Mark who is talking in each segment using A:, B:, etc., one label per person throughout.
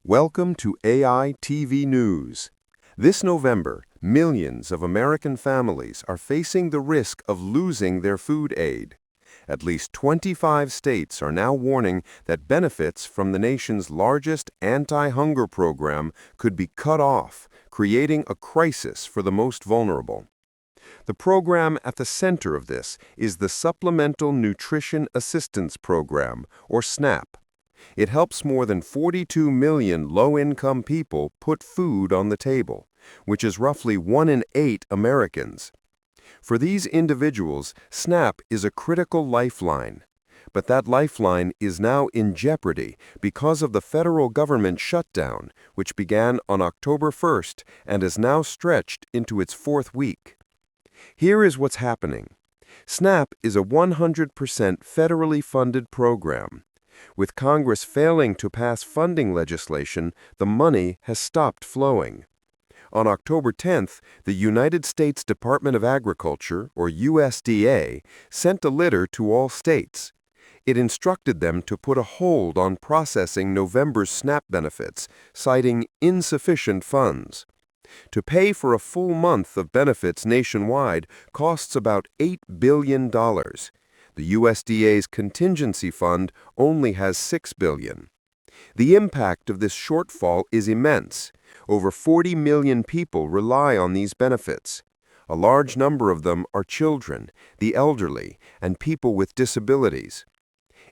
A: Welcome to AI TV News. This November, millions of American families are facing the risk of losing their food aid. At least 25 states are now warning that benefits from the nation's largest anti-hunger program could be cut off, creating a crisis for the most vulnerable. The program at the center of this is the Supplemental Nutrition Assistance Program, or SNAP. It helps more than 42 million low-income people put food on the table, which is roughly 1 in 8 Americans. For these individuals, SNAP is a critical lifeline. But that lifeline is now in jeopardy because of the federal government shutdown, which began on October 1st and is now stretched into its 4th week. Here is what's happening. SNAP is a 100% federally funded program. With Congress failing to pass funding legislation, the money has stopped flowing. On October 10th, the United States Department of Agriculture, or USDA, sent a letter to all states. It instructed them to put a hold on processing November's SNAP benefits, citing insufficient funds. To pay for a full month of benefits nationwide costs about $8 billion. The USDA's contingency fund only has $6 billion. The impact of this shortfall is immense. Over 40 million people rely on these benefits. A large number of them are children, the elderly, and people with disabilities.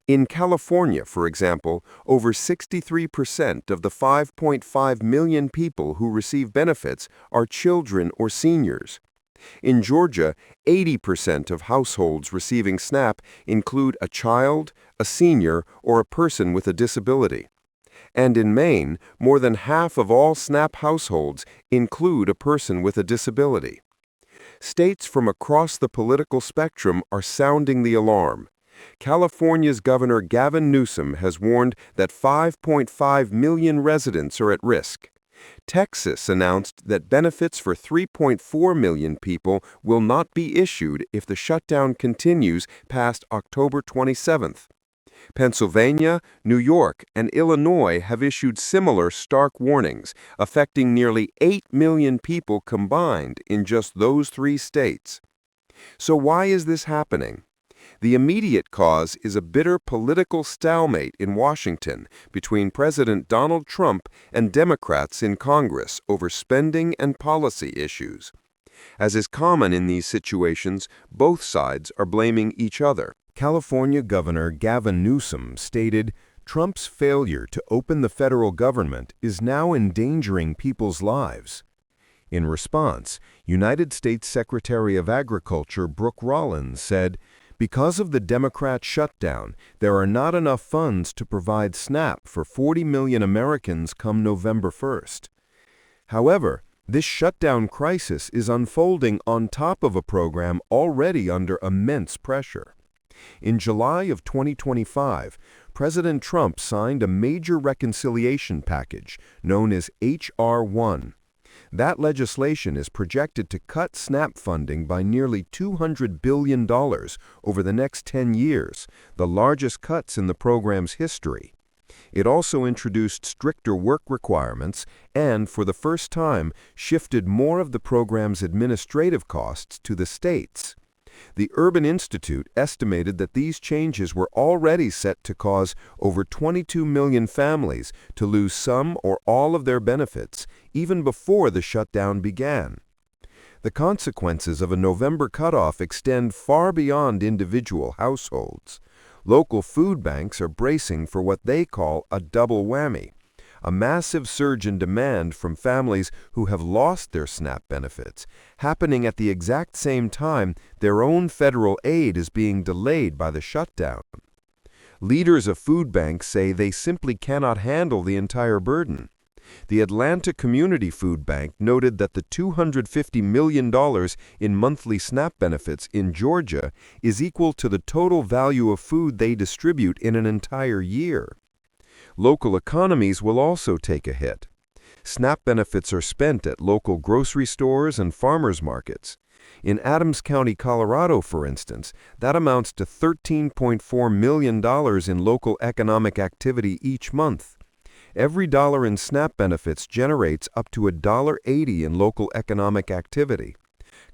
A: In California, for example, over 63% of the 5.5 million people who receive benefits are children or seniors. In Georgia, 80% of households receiving SNAP include a child, a senior, or a person with a disability. And in Maine, more than half of all SNAP households include a person with a disability. States from across the political spectrum are sounding the alarm. California's Governor Gavin Newsom has warned that 5.5 million residents are at risk. Texas announced that benefits for 3.4 million people will not be issued if the shutdown continues past October 27th. Pennsylvania, New York, and Illinois have issued similar stark warnings, affecting nearly 8 million people combined in just those 3 states. So why is this happening? The immediate cause is a bitter political stalemate in Washington between President Donald Trump and Democrats in Congress over spending and policy issues. As is common in these situations, both sides are blaming each other. California Governor Gavin Newsom stated, "Trump's failure to open the federal government is now endangering people's lives." In response, United States Secretary of Agriculture Brooke Rollins said, "Because of the Democrat shutdown, there are not enough funds to provide SNAP for 40 million Americans come November 1st. However, this shutdown crisis is unfolding on top of a program already under immense pressure. In July of 2025, President Trump signed a major reconciliation package known as H.R. 1. That legislation is projected to cut SNAP funding by nearly $200 billion over the next 10 years, the largest cuts in the program's history. It also introduced stricter work requirements and, for the first time, shifted more of the program's administrative costs to the states. The Urban Institute estimated that these changes were already set to cause over 22 million families to lose some or all of their benefits, even before the shutdown began. The consequences of a November cutoff extend far beyond individual households. Local food banks are bracing for what they call a double whammy, a massive surge in demand from families who have lost their SNAP benefits, happening at the exact same time their own federal aid is being delayed by the shutdown. Leaders of food banks say they simply cannot handle the entire burden. The Atlanta Community Food Bank noted that the $250 million in monthly SNAP benefits in Georgia is equal to the total value of food they distribute in an entire year. Local economies will also take a hit. SNAP benefits are spent at local grocery stores and farmers markets. In Adams County, Colorado, for instance, that amounts to $13.4 million in local economic activity each month. Every dollar in SNAP benefits generates up to $1.80 in local economic activity.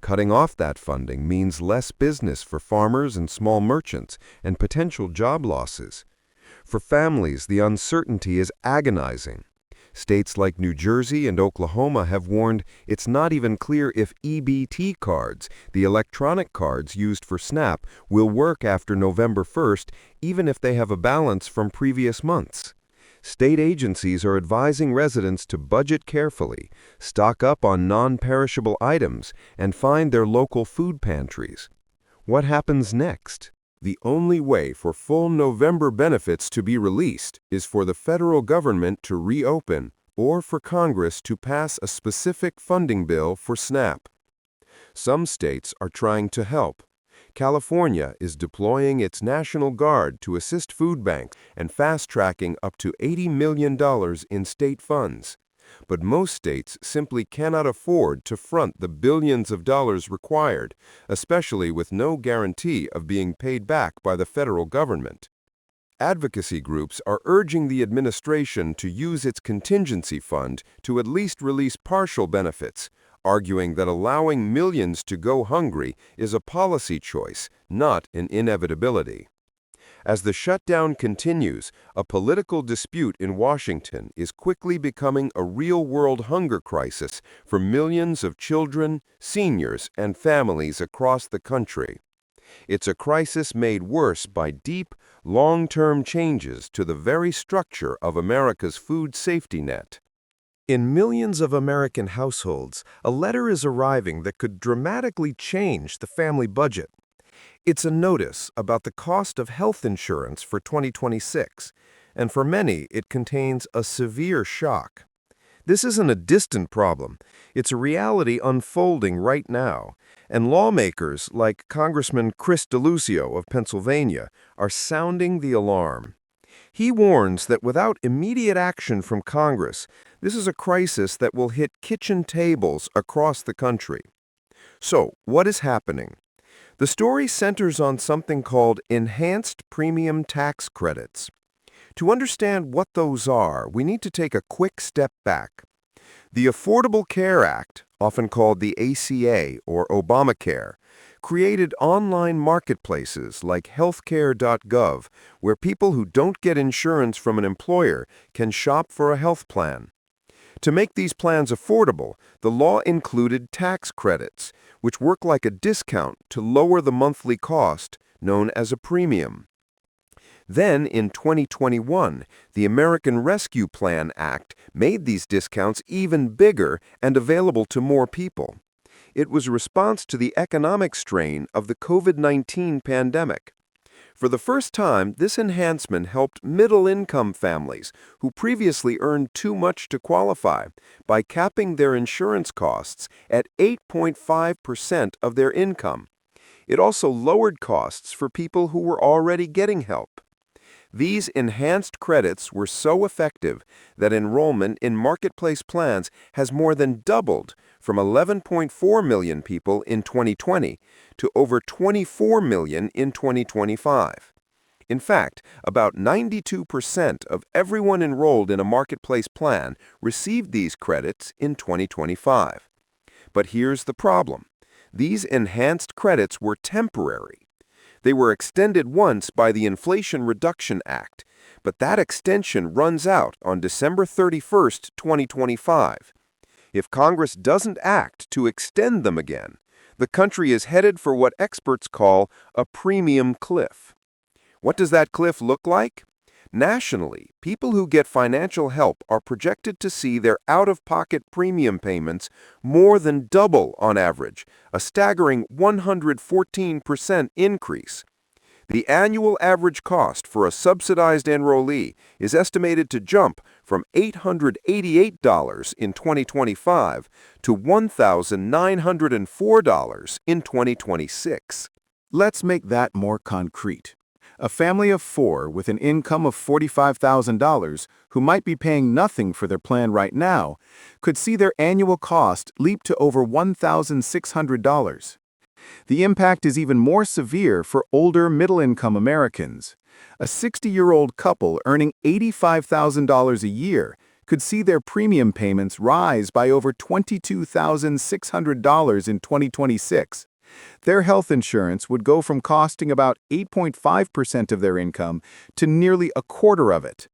A: Cutting off that funding means less business for farmers and small merchants and potential job losses. For families, the uncertainty is agonizing. States like New Jersey and Oklahoma have warned it's not even clear if EBT cards, the electronic cards used for SNAP, will work after November 1st, even if they have a balance from previous months. State agencies are advising residents to budget carefully, stock up on non-perishable items, and find their local food pantries. What happens next? The only way for full November benefits to be released is for the federal government to reopen or for Congress to pass a specific funding bill for SNAP. Some states are trying to help. California is deploying its National Guard to assist food banks and fast-tracking up to $80 million in state funds. But most states simply cannot afford to front the billions of dollars required, especially with no guarantee of being paid back by the federal government. Advocacy groups are urging the administration to use its contingency fund to at least release partial benefits, arguing that allowing millions to go hungry is a policy choice, not an inevitability. As the shutdown continues, a political dispute in Washington is quickly becoming a real-world hunger crisis for millions of children, seniors, and families across the country. It's a crisis made worse by deep, long-term changes to the very structure of America's food safety net. In millions of American households, a letter is arriving that could dramatically change the family budget. It's a notice about the cost of health insurance for 2026, and for many, it contains a severe shock. This isn't a distant problem. It's a reality unfolding right now, and lawmakers like Congressman Chris Deluzio of Pennsylvania are sounding the alarm. He warns that without immediate action from Congress, this is a crisis that will hit kitchen tables across the country. So, what is happening? The story centers on something called enhanced premium tax credits. To understand what those are, we need to take a quick step back. The Affordable Care Act, often called the ACA or Obamacare, created online marketplaces like healthcare.gov, where people who don't get insurance from an employer can shop for a health plan. To make these plans affordable, the law included tax credits, which work like a discount to lower the monthly cost, known as a premium. Then, in 2021, the American Rescue Plan Act made these discounts even bigger and available to more people. It was a response to the economic strain of the COVID-19 pandemic. For the first time, this enhancement helped middle-income families who previously earned too much to qualify by capping their insurance costs at 8.5% of their income. It also lowered costs for people who were already getting help. These enhanced credits were so effective that enrollment in marketplace plans has more than doubled from 11.4 million people in 2020 to over 24 million in 2025. In fact, about 92% of everyone enrolled in a marketplace plan received these credits in 2025. But here's the problem. These enhanced credits were temporary. They were extended once by the Inflation Reduction Act, but that extension runs out on December 31, 2025. If Congress doesn't act to extend them again, the country is headed for what experts call a premium cliff. What does that cliff look like? Nationally, people who get financial help are projected to see their out-of-pocket premium payments more than double on average, a staggering 114% increase. The annual average cost for a subsidized enrollee is estimated to jump from $888 in 2025 to $1,904 in 2026.
B: Let's make that more concrete. A family of 4 with an income of $45,000 who might be paying nothing for their plan right now could see their annual cost leap to over $1,600. The impact is even more severe for older middle-income Americans. A 60-year-old couple earning $85,000 a year could see their premium payments rise by over $22,600 in 2026. Their health insurance would go from costing about 8.5% of their income to nearly a quarter of it.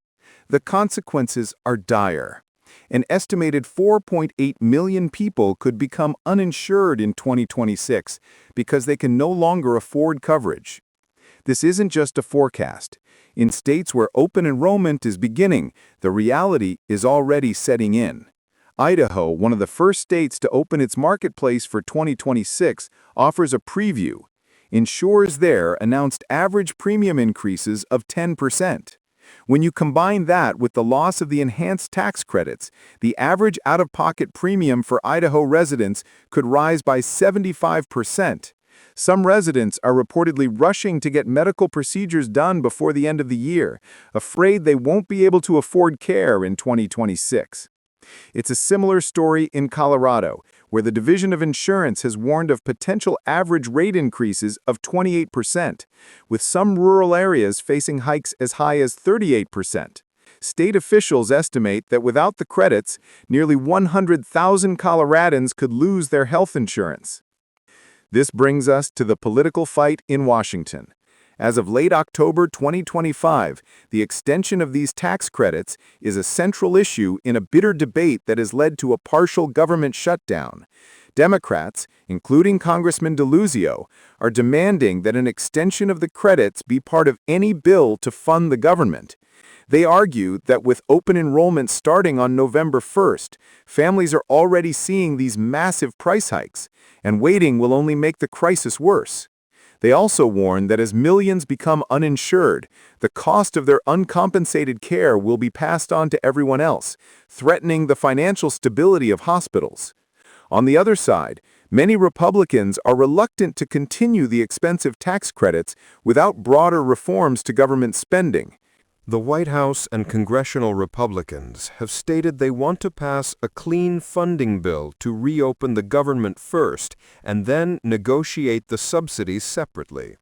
B: The consequences are dire. An estimated 4.8 million people could become uninsured in 2026 because they can no longer afford coverage. This isn't just a forecast. In states where open enrollment is beginning, the reality is already setting in. Idaho, one of the first states to open its marketplace for 2026, offers a preview. Insurers there announced average premium increases of 10%. When you combine that with the loss of the enhanced tax credits, the average out-of-pocket premium for Idaho residents could rise by 75%. Some residents are reportedly rushing to get medical procedures done before the end of the year, afraid they won't be able to afford care in 2026. It's a similar story in Colorado, where the Division of Insurance has warned of potential average rate increases of 28%, with some rural areas facing hikes as high as 38%. State officials estimate that without the credits, nearly 100,000 Coloradans could lose their health insurance. This brings us to the political fight in Washington. As of late October 2025, the extension of these tax credits is a central issue in a bitter debate that has led to a partial government shutdown. Democrats, including Congressman Deluzio, are demanding that an extension of the credits be part of any bill to fund the government. They argue that with open enrollment starting on November 1st, families are already seeing these massive price hikes, and waiting will only make the crisis worse. They also warn that as millions become uninsured, the cost of their uncompensated care will be passed on to everyone else, threatening the financial stability of hospitals. On the other side, many Republicans are reluctant to continue the expensive tax credits without broader reforms to government spending.
A: The White House and congressional Republicans have stated they want to pass a clean funding bill to reopen the government first and then negotiate the subsidies separately.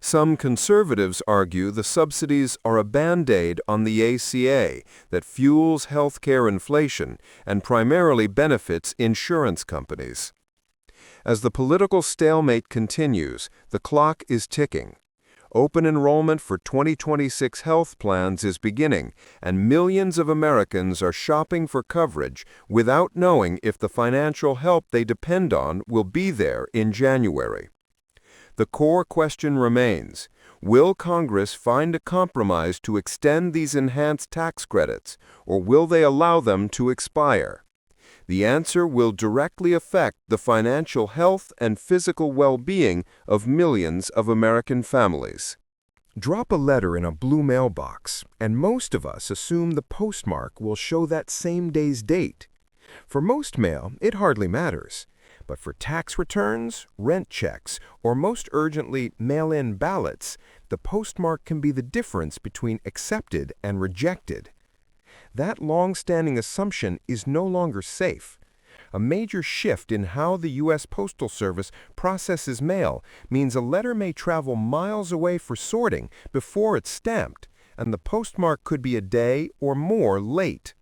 A: Some conservatives argue the subsidies are a band-aid on the ACA that fuels healthcare inflation and primarily benefits insurance companies. As the political stalemate continues, the clock is ticking. Open enrollment for 2026 health plans is beginning, and millions of Americans are shopping for coverage without knowing if the financial help they depend on will be there in January. The core question remains, will Congress find a compromise to extend these enhanced tax credits, or will they allow them to expire? The answer will directly affect the financial health and physical well-being of millions of American families. Drop a letter in a blue mailbox, and most of us assume the postmark will show that same day's date. For most mail, it hardly matters. But for tax returns, rent checks, or most urgently, mail-in ballots, the postmark can be the difference between accepted and rejected. That long-standing assumption is no longer safe. A major shift in how the U.S. Postal Service processes mail means a letter may travel miles away for sorting before it's stamped, and the postmark could be a day or more late.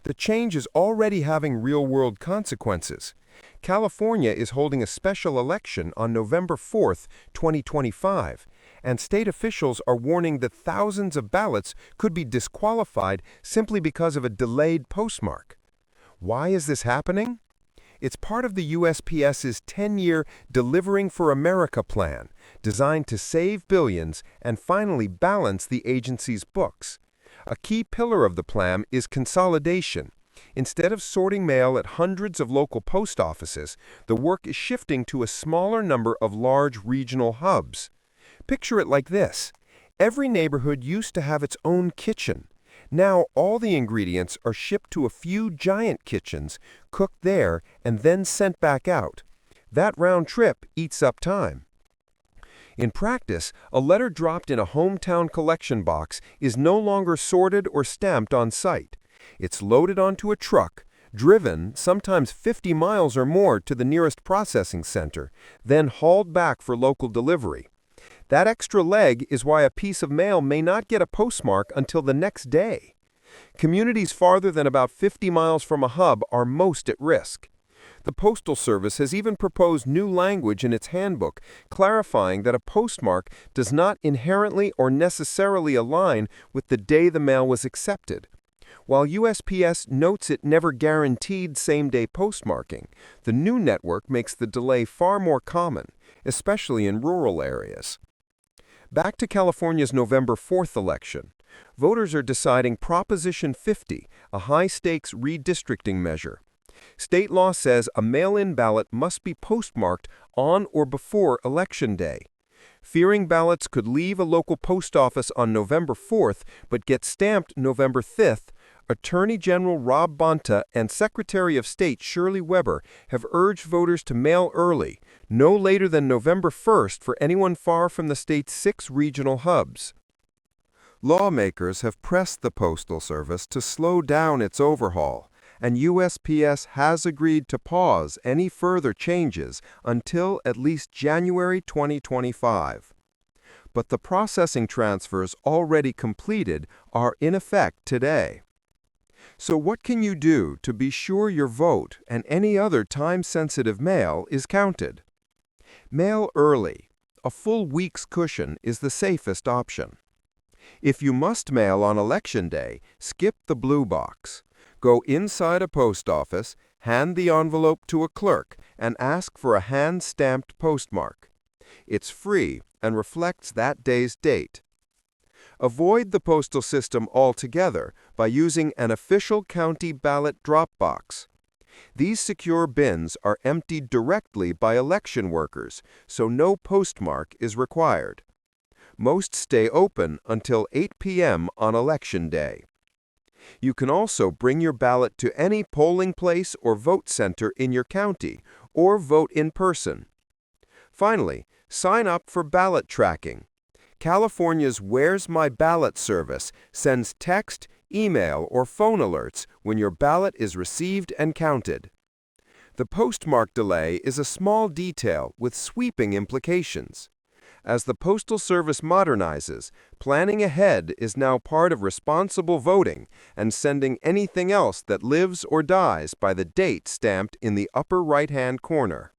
A: The change is already having real-world consequences. California is holding a special election on November 4th, 2025, and state officials are warning that thousands of ballots could be disqualified simply because of a delayed postmark. Why is this happening? It's part of the USPS's 10-year Delivering for America plan, designed to save billions and finally balance the agency's books. A key pillar of the plan is consolidation. Instead of sorting mail at hundreds of local post offices, the work is shifting to a smaller number of large regional hubs. Picture it like this. Every neighborhood used to have its own kitchen. Now all the ingredients are shipped to a few giant kitchens, cooked there, and then sent back out. That round trip eats up time. In practice, a letter dropped in a hometown collection box is no longer sorted or stamped on site. It's loaded onto a truck, driven sometimes 50 miles or more to the nearest processing center, then hauled back for local delivery.
C: That extra leg is why a piece of mail may not get a postmark until the next day. Communities farther than about 50 miles from a hub are most at risk. The Postal Service has even proposed new language in its handbook, clarifying that a postmark does not inherently or necessarily align with the day the mail was accepted. While USPS notes it never guaranteed same-day postmarking, the new network makes the delay far more common, especially in rural areas. Back to California's November 4th election. Voters are deciding Proposition 50, a high-stakes redistricting measure. State law says a mail-in ballot must be postmarked on or before Election Day. Fearing ballots could leave a local post office on November 4th but get stamped November 5th, Attorney General Rob Bonta and Secretary of State Shirley Weber have urged voters to mail early, no later than November 1st for anyone far from the state's 6 regional hubs.
A: Lawmakers have pressed the Postal Service to slow down its overhaul, and USPS has agreed to pause any further changes until at least January 2025. But the processing transfers already completed are in effect today. So what can you do to be sure your vote and any other time-sensitive mail is counted? Mail early. A full week's cushion is the safest option. If you must mail on Election Day, skip the blue box. Go inside a post office, hand the envelope to a clerk, and ask for a hand-stamped postmark. It's free and reflects that day's date. Avoid the postal system altogether by using an official county ballot drop box. These secure bins are emptied directly by election workers, so no postmark is required. Most stay open until 8 p.m. on Election Day. You can also bring your ballot to any polling place or vote center in your county, or vote in person. Finally, sign up for ballot tracking. California's Where's My Ballot service sends text, email, or phone alerts when your ballot is received and counted. The postmark delay is a small detail with sweeping implications. As the Postal Service modernizes, planning ahead is now part of responsible voting and sending anything else that lives or dies by the date stamped in the upper right-hand corner.